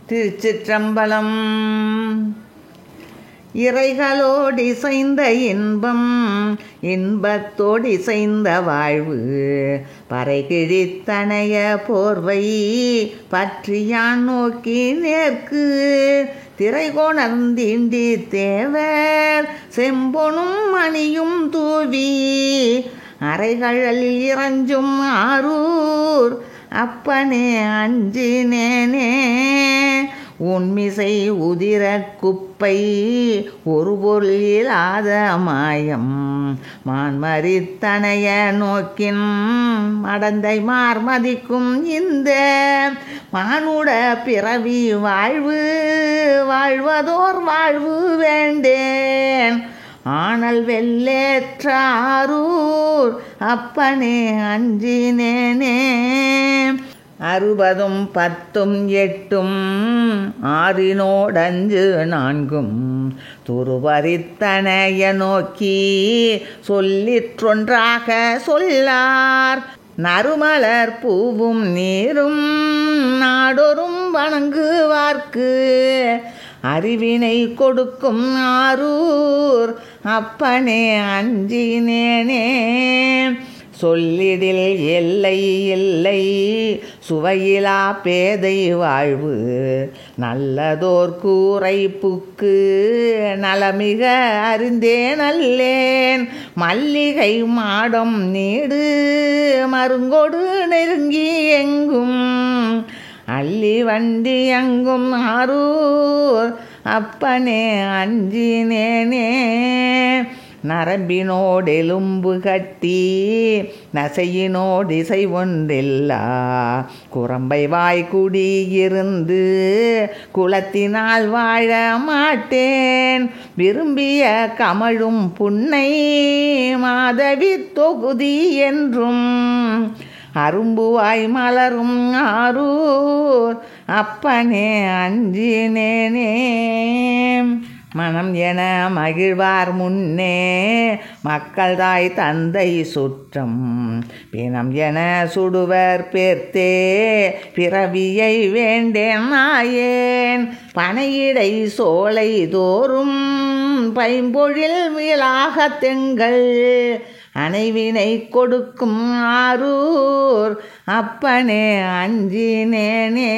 திருச்சிற்றம்பலம். இறைகளோடு இசைந்த இன்பம், இன்பத்தோடு இசைந்த வாழ்வு, பறை கிழித்தனைய போர்வை பற்றியான் நோக்கி நேர்க்கு, திரை கொணர்ந்தீண்டி தேவர் செம்பொனும் மணியும் தூவி, அறைகளில் இறஞ்சும் ஆரூர் அப்பனே அஞ்சினேனே, உன்மிசை உதிர குப்பை ஒரு பொருளிலாத மாயம், மான்மரித்தனைய நோக்கின் மடந்தை மார்மதிக்கும் இந்த மானுட பிறவி வாழ்வு, வாழ்வதோர் வாழ்வு வேண்டேன் ஆனல் வெள்ளேற்றாரூர் அப்பனே அஞ்சினேனே. 60 10 8 6 5 4 துருவரித்தனைய நோக்கி சொல்லிற்றொன்றாக சொல்லார், நறுமலர் பூவும் நீரும் நாடொரும் வணங்குவார்க்கு, அறிவினை கொடுக்கும் ஆரூர் அப்பனே அஞ்சினேனே. சொல்லிடில் எல்லை இல்லை சுவையிலா பேதை வாழ்வு, நல்லதோர் கூரை புக்கு நலமிக அறிந்தே நல்லேன், மல்லிகை மாடம் நீடு மருங்கொடு நெருங்கி எங்கும், அள்ளி வண்டி எங்கும் ஆரூர் அப்பனே அஞ்சினேனே. நரம்பினோடெலும்பு கட்டி நசையினோடு இசை ஒன்றில்லா, குரம்பை வாய்க்குடியிருந்து குலத்தினால் வாழ மாட்டேன், விரும்பிய கமழும் புன்னை மாதவி தொகுதி என்றும், அரும்புவாய் மலரும் ஆரூர் அப்பனே அஞ்சினேனே. மனம் என மகிழ்வார் முன்னே மக்கள் தாய் தந்தை சுற்றம், பிணம் என சுடுவர் பேர்த்தே பிறவியை வேண்டேன் நாயேன், பனையிடை சோலை தோறும் பைம்பொழில் விழாக தெங்கள், அனைவினை கொடுக்கும் ஆரூர் அப்பனே அஞ்சினேனே.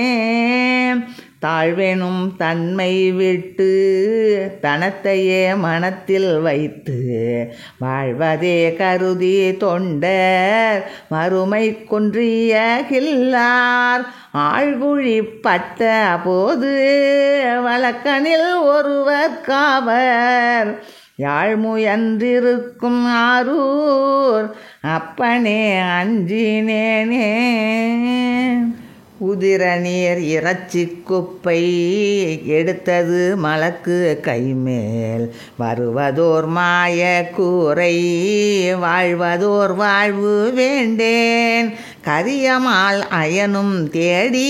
தாழ்வெனும் தன்மை விட்டு தனத்தையே மனத்தில் வைத்து, வாழ்வதே கருதி தொண்டர் மறுமை குன்றிய கில்லார், ஆழ்குழி பட்ட போது வழக்கனில் ஒருவர் காவர், யாழ்முயன்றிருக்கும் ஆரூர் அப்பனே அஞ்சினேனே. உதிர நீர் இறைச்சி குப்பை எடுத்தது மலக்கு கைமேல், வருவதோர் மாய கூரை வாழ்வதோர் வாழ்வு வேண்டேன், கரியமால் அயனும் தேடி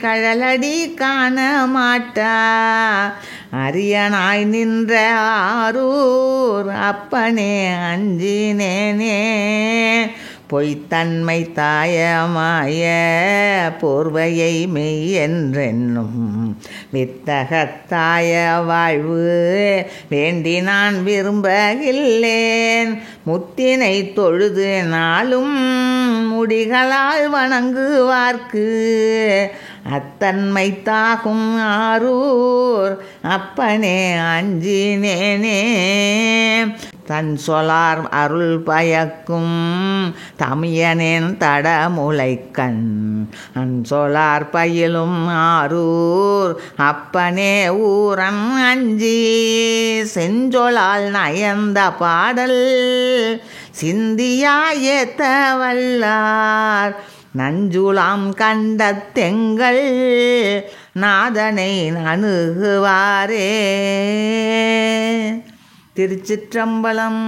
கழலடி காண மாட்டா, அரியனாய் நின்ற ஆரூர் அப்பனே அஞ்சினேனே. பொய்த்தன்மை தாயமாய போர்வையை மெய் என்றென்னும், வித்தகத்தாய வாழ்வு வேண்டி நான் விரும்பகில்லேன், முத்தினை தொழுது நாளும் முடிகளால் வணங்குவார்க்கு, அத்தன்மை தாகும் ஆரூர் அப்பனே அஞ்சினேனே. தன் சொலார் அருள் பயக்கும் தமியனேன் தடமுலைக்கண், அன் சொலார் பயிலும் ஆரூர் அப்பனே ஊரன் அஞ்சி, செஞ்சொலால் நயந்த பாடல் சிந்தியாயேத்த வல்லார், நஞ்சுலாம் கண்ட தெங்கள் நாதனை அணுகுவாரே. திருச்சிற்றம்பலம்.